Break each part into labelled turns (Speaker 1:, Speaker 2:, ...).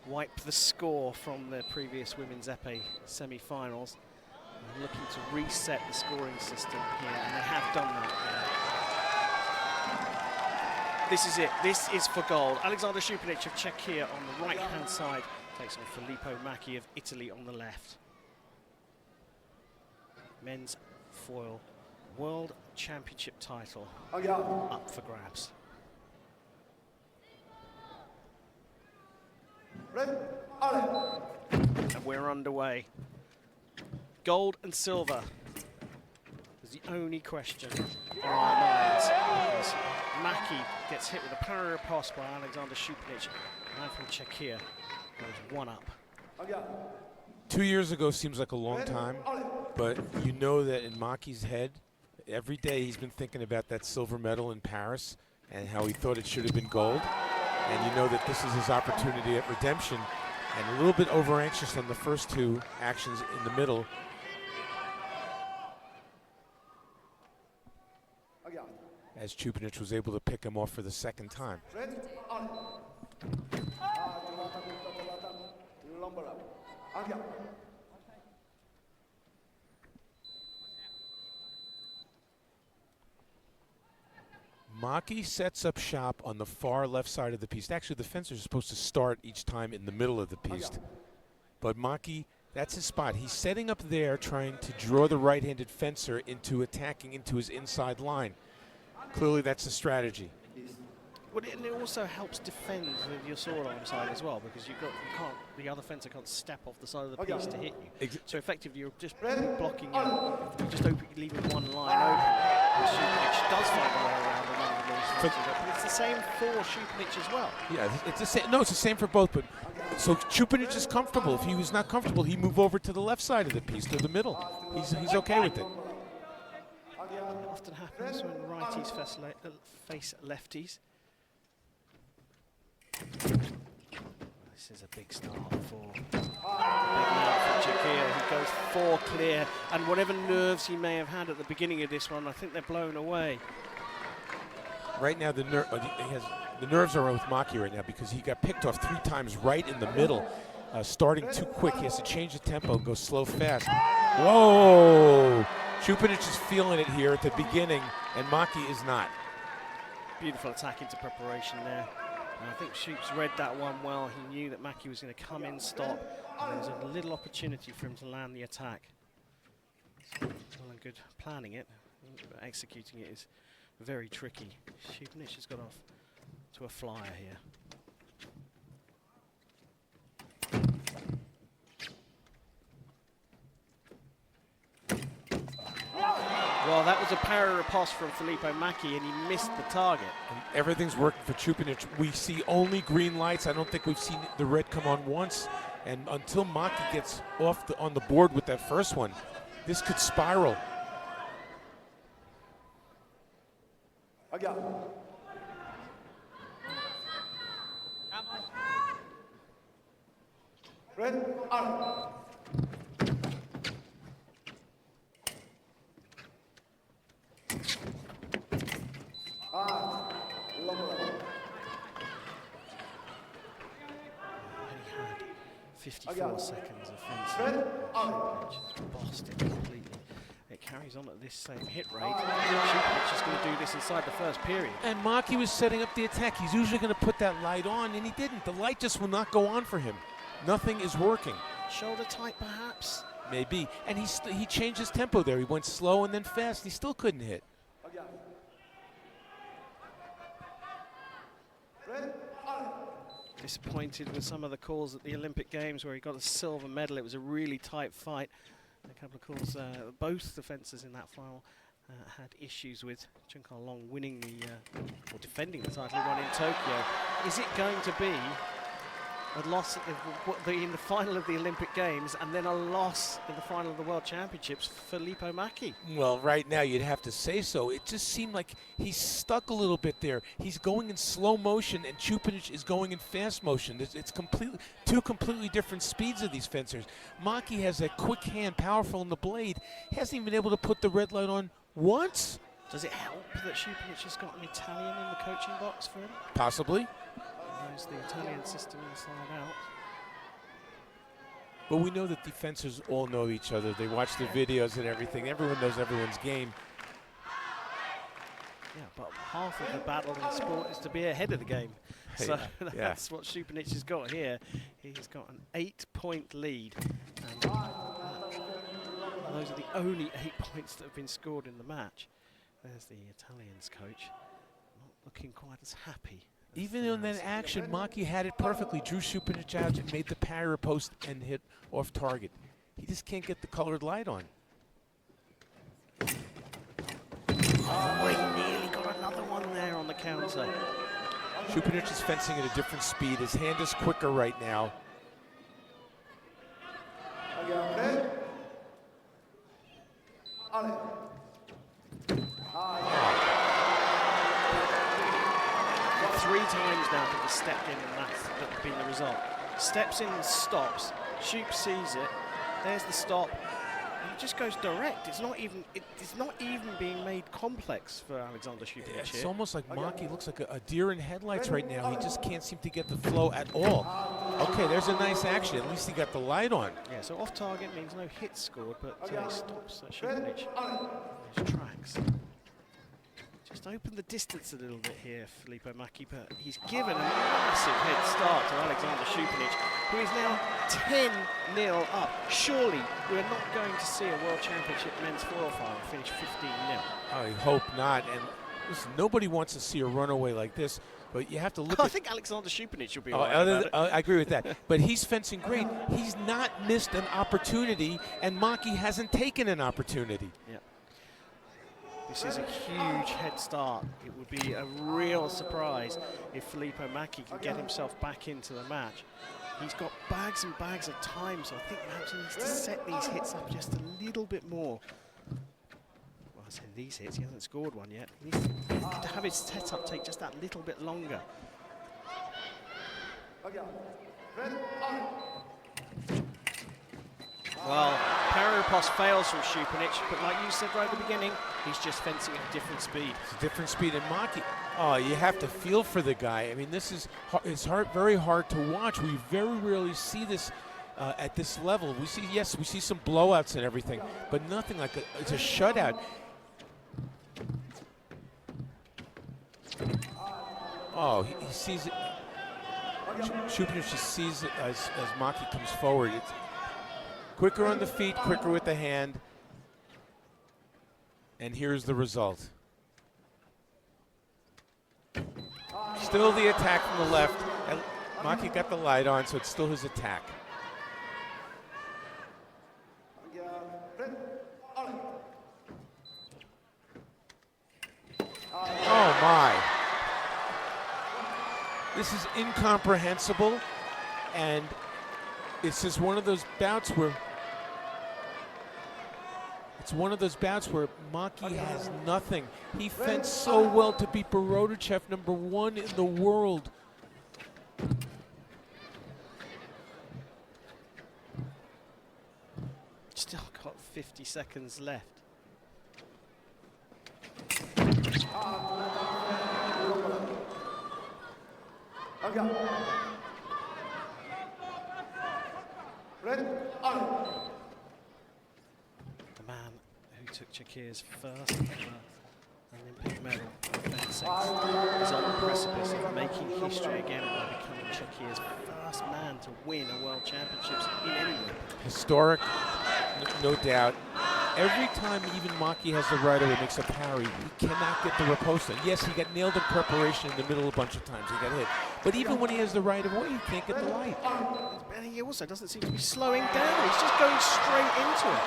Speaker 1: wipe the score from the previous women's épée semi-finals. Looking to reset the scoring system here, and they have done that. This is it. This is for gold. Alexander CHOUPENITCH of Czechia on the right-hand side takes on Filippo Macchi of Italy on the left. Men's foil World Championship title up for grabs. And we're underway. Gold and silver is the only question on our minds. As Macchi gets hit with a parry riposte by Alexander CHOUPENITCH, man from Czechia goes one up.
Speaker 2: 2 years ago seems like a long time, but you know that in Macchi's head, every day he's been thinking about that silver medal in Paris and how he thought it should have been gold. And you know that this is his opportunity at redemption, and a little bit over anxious on the first two actions in the middle. As CHOUPENITCH was able to pick him off for the second time. Macchi sets up shop on the far left side of the piste. Actually, the fencers are supposed to start each time in the middle of the piste. But Macchi, that's his spot. He's setting up there, trying to draw the right-handed fencer into attacking into his inside line. Clearly, that's the strategy.
Speaker 1: Well, and it also helps defend with your sword arm side as well, because the other fencer can't step off the side of the piece to hit you. So effectively, you're just blocking, you're just leaving one line open. CHOUPENITCH does find a way around but it's the same for CHOUPENITCH as well.
Speaker 2: Yeah, it's the same. No, it's the same for both. But so CHOUPENITCH is comfortable. If he was not comfortable, he'd move over to the left side of the piece, to the middle. He's okay with it.
Speaker 1: It often happens when righties face lefties. This is a big start for the big man from Czechia. He goes 4 clear, and whatever nerves he may have had at the beginning of this one, I think they're blown away.
Speaker 2: Right now, the nerves are with Macchi right now because he got picked off 3 times right in the middle, starting too quick. He has to change the tempo and go slow fast. Whoa! CHOUPENITCH is feeling it here at the beginning, and Macchi is not.
Speaker 1: Beautiful attack into preparation there. And I think Choups read that one well. He knew that Macchi was going to come in, stop, and there was a little opportunity for him to land the attack. Well and good planning it, but executing it is very tricky. CHOUPENITCH has got off to a flyer here. Well, that was a parry riposte from Filippo Macchi, and he missed the target.
Speaker 2: And everything's working for CHOUPENITCH. We see only green lights. I don't think we've seen the red come on once. And until Macchi gets off on the board with that first one, this could spiral.
Speaker 3: Red, on.
Speaker 1: He had 54 seconds of fencing. Just bossed it completely. It carries on at this same hit rate. CHOUPENITCH is going to do this inside the first period.
Speaker 2: And Macchi was setting up the attack. He's usually going to put that light on, and he didn't. The light just will not go on for him. Nothing is working.
Speaker 1: Shoulder tight, perhaps?
Speaker 2: Maybe. And he changed his tempo there. He went slow and then fast. He still couldn't hit.
Speaker 1: Disappointed with some of the calls at the Olympic Games where he got a silver medal. It was a really tight fight. A couple of calls, both the fencers in that final had issues with Chunkar Long winning or defending the title he won in Tokyo. Is it going to be a loss in the final of the Olympic Games and then a loss in the final of the World Championships for Filippo Macchi?
Speaker 2: Well, right now you'd have to say so. It just seemed like he's stuck a little bit there. He's going in slow motion and CHOUPENITCH is going in fast motion. It's two completely different speeds of these fencers. Macchi has a quick hand, powerful in the blade. He hasn't even been able to put the red light on once.
Speaker 1: Does it help that CHOUPENITCH has got an Italian in the coaching box for him?
Speaker 2: Possibly.
Speaker 1: He knows the Italian system inside out.
Speaker 2: But we know that defenders all know each other. They watch the videos and everything. Everyone knows everyone's game.
Speaker 1: Yeah, but half of the battle in sport is to be ahead of the game. So that's what CHOUPENITCH has got here. He's got an 8-point lead. And those are the only 8 points that have been scored in the match. There's the Italians coach, not looking quite as happy.
Speaker 2: Even in that action, MACCHI had it perfectly. Drew CHOUPENITCH out and made the parry post and hit off target. He just can't get the colored light on.
Speaker 1: Oh, he nearly got another one there on the counter.
Speaker 2: CHOUPENITCH is fencing at a different speed. His hand is quicker right now.
Speaker 1: Three times now that he stepped in, and that's been the result. Steps in and stops. Shoop sees it. There's the stop. And it just goes direct. It's not even being made complex for Alexander CHOUPENITCH here.
Speaker 2: It's almost like MACCHI looks like a deer in headlights right now. He just can't seem to get the flow at all. Okay, there's a nice action. At least he got the light on.
Speaker 1: Yeah, so off target means no hits scored, but he stops CHOUPENITCH. Those tracks. Just open the distance a little bit here, Filippo MACCHI, but he's given a massive head start to Alexander CHOUPENITCH, who is now 10-0 up. Surely we're not going to see a World Championship men's floor final finish 15-0.
Speaker 2: I hope not. And listen, nobody wants to see a runaway like this, but you have to look
Speaker 1: I
Speaker 2: at...
Speaker 1: think Alexander CHOUPENITCH will be all right about it.
Speaker 2: I agree with that. But he's fencing great. He's not missed an opportunity, and MACCHI hasn't taken an opportunity.
Speaker 1: Yeah. This is a huge head start. It would be a real surprise if Filippo MACCHI can get himself back into the match. He's got bags and bags of time, so I think perhaps he needs to set these hits up just a little bit more. Well, I say these hits, he hasn't scored one yet. He needs to have his setup take just that little bit longer. Well, parry riposte fails from CHOUPENITCH, but like you said right at the beginning, he's just fencing at a different speed.
Speaker 2: It's a different speed. And MACCHI, oh, you have to feel for the guy. I mean, this is very hard to watch. We very rarely see this at this level. We see, yes, we see some blowouts and everything, but nothing like it's a shutout. Oh, he sees it. CHOUPENITCH just sees it as MACCHI comes forward. It's quicker on the feet, quicker with the hand. And here's the result. Still the attack from the left. And MACCHI got the light on, so it's still his attack. Oh my. This is incomprehensible, and it's just one of those bouts where MACCHI has nothing. He fenced so well to beat Borodachev, #1 in the world.
Speaker 1: Still got 50 seconds left. The man who took Czechier's first Olympic medal in fencing is on the precipice of making history again by becoming Czechier's first man to win a World Championships in any way.
Speaker 2: Historic, no doubt. Every time even MACCHI has the right away, makes a parry, he cannot get the riposte. Yes, he got nailed in preparation in the middle a bunch of times. He got hit. But even when he has the right of way, he can't get the light.
Speaker 1: And he also doesn't seem to be slowing down. He's just going straight into it.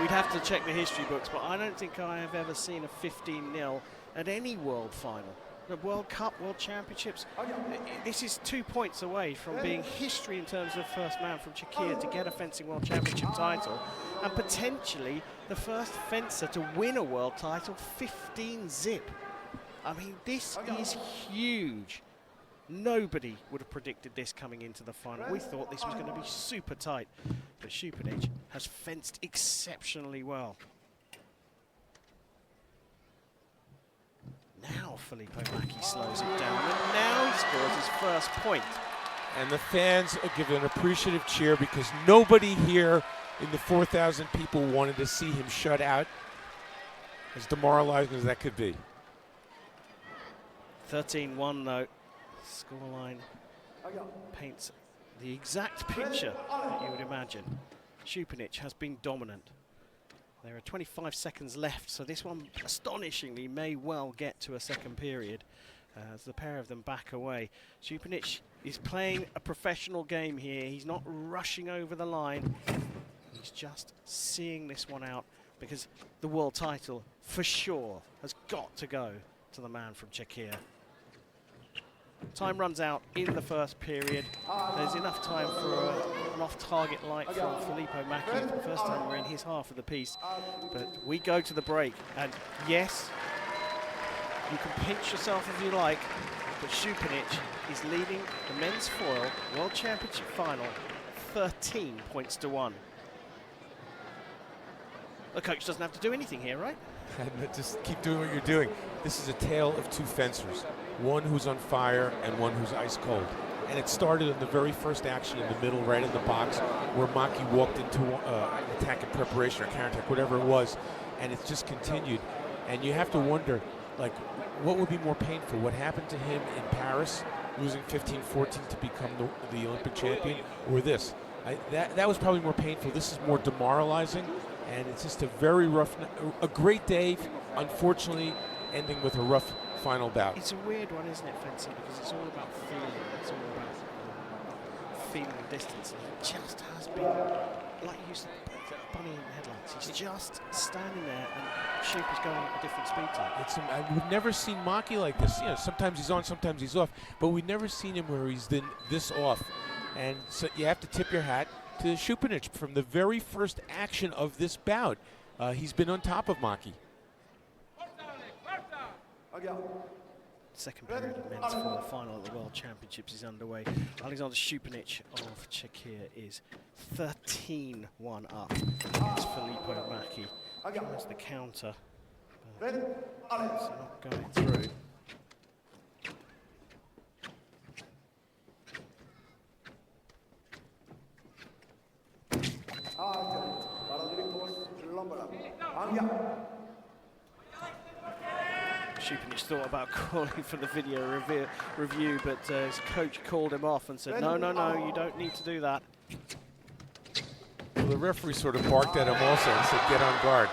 Speaker 1: We'd have to check the history books, but I don't think I have ever seen a 15-0 at any World Final. The World Cup, World Championships, this is 2 points away from being history in terms of first man from Czechia to get a fencing World Championship title, and potentially the first fencer to win a world title 15-zip. I mean, this is huge. Nobody would have predicted this coming into the final. We thought this was going to be super tight, but CHOUPENITCH has fenced exceptionally well. Now Filippo Macchi slows it down, and now he scores his first point.
Speaker 2: And the fans are giving an appreciative cheer because nobody here in the 4,000 people wanted to see him shut out, as demoralizing as that could be.
Speaker 1: 13-1 though. Scoreline paints the exact picture that you would imagine. CHOUPENITCH has been dominant. There are 25 seconds left, so this one astonishingly may well get to a second period as the pair of them back away. CHOUPENITCH is playing a professional game here. He's not rushing over the line. He's just seeing this one out because the world title, for sure, has got to go to the man from Czechia. Time runs out in the first period. There's enough time for an off-target light from Filippo Macchi for the first time we're in his half of the piece. But we go to the break, and yes, you can pinch yourself if you like, but CHOUPENITCH is leading the men's foil World Championship final 13 points to 1. The coach doesn't have to do anything here, right?
Speaker 2: Just keep doing what you're doing. This is a tale of two fencers, one who's on fire and one who's ice cold. And it started in the very first action in the middle, right in the box, where Macchi walked into an attack in preparation or counterattack, whatever it was, and it's just continued. And you have to wonder, like, what would be more painful? What happened to him in Paris, losing 15-14 to become the Olympic champion, or this? That was probably more painful. This is more demoralizing. And it's just a very rough, a great day, unfortunately, ending with a rough final bout.
Speaker 1: It's a weird one, isn't it, fencing? Because it's all about feeling. It's all about feeling distance. It just has been, like you said, bunny in the headlights. He's just standing there, and Shoop is going at a different speed to him.
Speaker 2: We've never seen Macchi like this. You know, sometimes he's on, sometimes he's off, but we've never seen him where he's been this off. And so you have to tip your hat to CHOUPENITCH from the very first action of this bout. He's been on top of Macchi.
Speaker 1: Second period of men's foil final at the World Championships is underway. Alexander CHOUPENITCH of Czechia is 13-1 up against Filippo Macchi. Tries the counter, but it's not going through. CHOUPENITCH thought about calling for the video review, but his coach called him off and said, no, you don't need to do that.
Speaker 2: Well, the referee sort of barked at him also and said, get on guard.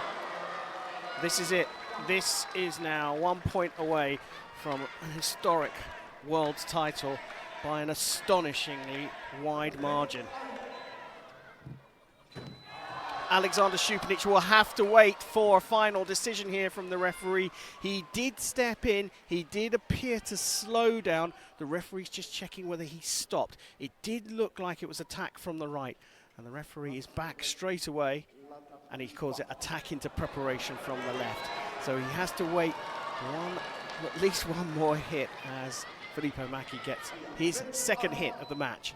Speaker 1: This is it. This is now 1 point away from an historic world title by an astonishingly wide margin. Alexander CHOUPENITCH will have to wait for a final decision here from the referee. He did step in. He did appear to slow down. The referee's just checking whether he stopped. It did look like it was attack from the right. And the referee is back straight away. And he calls it attack into preparation from the left. So he has to wait at least one more hit as Filippo Macchi gets his second hit of the match.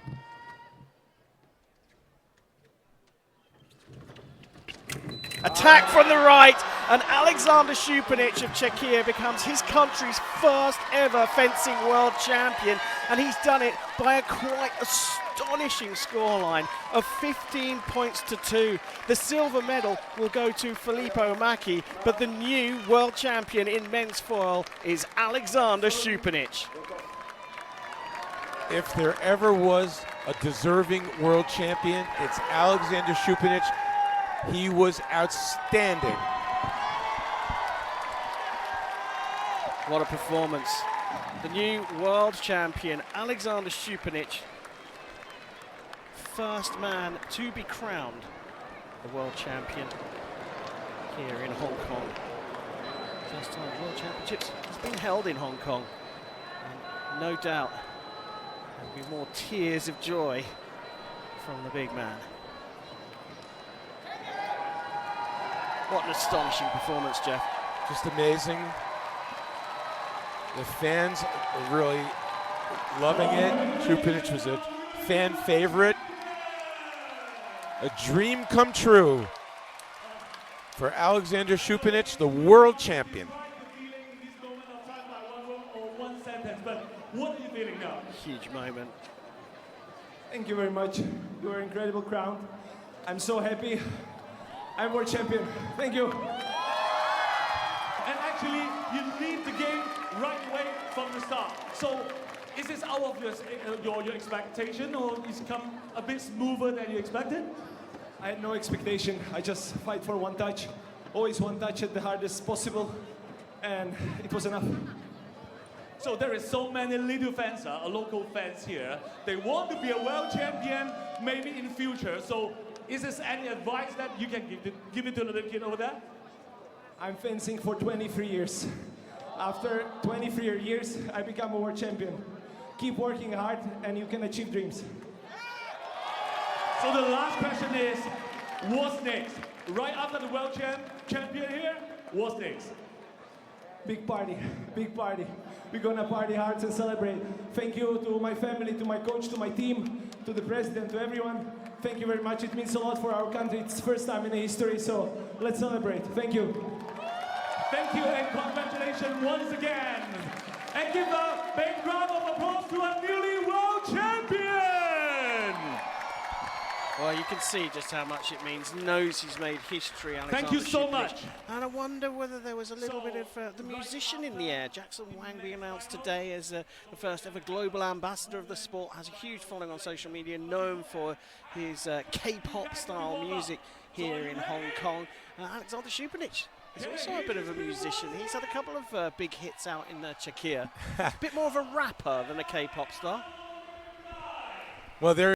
Speaker 1: Attack from the right, and Alexander CHOUPENITCH of Czechia becomes his country's first ever fencing world champion, and he's done it by a quite astonishing scoreline of 15 points to 2. The silver medal will go to Filippo Macchi, but the new world champion in men's foil is Alexander CHOUPENITCH.
Speaker 2: If there ever was a deserving world champion, it's Alexander CHOUPENITCH. He was outstanding.
Speaker 1: What a performance. The new world champion, Alexander CHOUPENITCH, first man to be crowned the world champion here in Hong Kong. First time World Championships has been held in Hong Kong. And no doubt there'll be more tears of joy from the big man. What an astonishing performance, Jeff.
Speaker 2: Just amazing. The fans are really loving it. CHOUPENITCH was a fan favorite. A dream come true for Alexander CHOUPENITCH, the world champion.
Speaker 1: moment.
Speaker 3: Thank you very much. You are an incredible crowd. I'm so happy. I'm world champion. Thank you.
Speaker 4: And actually, you lead the game right away from the start. So, is this out of your expectation, or it's come a bit smoother than you expected?
Speaker 3: I had no expectation. I just fight for one touch. Always one touch at the hardest possible. And it was enough.
Speaker 4: So there is so many little fans, local fans here. They want to be a world champion, maybe in future. So is there any advice that you can give it to the little kid over there?
Speaker 3: I'm fencing for 23 years. After 23 years, I become a world champion. Keep working hard and you can achieve dreams.
Speaker 4: So the last question is, what's next? Right after the world champion here, what's next?
Speaker 3: Big party, big party. We're gonna party hard and celebrate. Thank you to my family, to my coach, to my team, to the president, to everyone. Thank you very much. It means a lot for our country. It's the first time in the history, so let's celebrate. Thank you.
Speaker 4: Thank you and congratulations once again. And give a big round of applause to our newly world champion.
Speaker 1: Well, you can see just how much it means. Knows he's made history, Alexander
Speaker 4: Thank you so
Speaker 1: Shoepenic.
Speaker 4: much.
Speaker 1: And I wonder whether there was a little bit of the musician in the air. Jackson Wang being announced today as the first ever global ambassador of the sport. Has a huge following on social media, known for his K-pop style music here in Hong Kong. Alexander Shoepenic is also a bit of a musician. He's had a couple of big hits out in Czechia. A bit more of a rapper than a K-pop star.
Speaker 2: Well, there.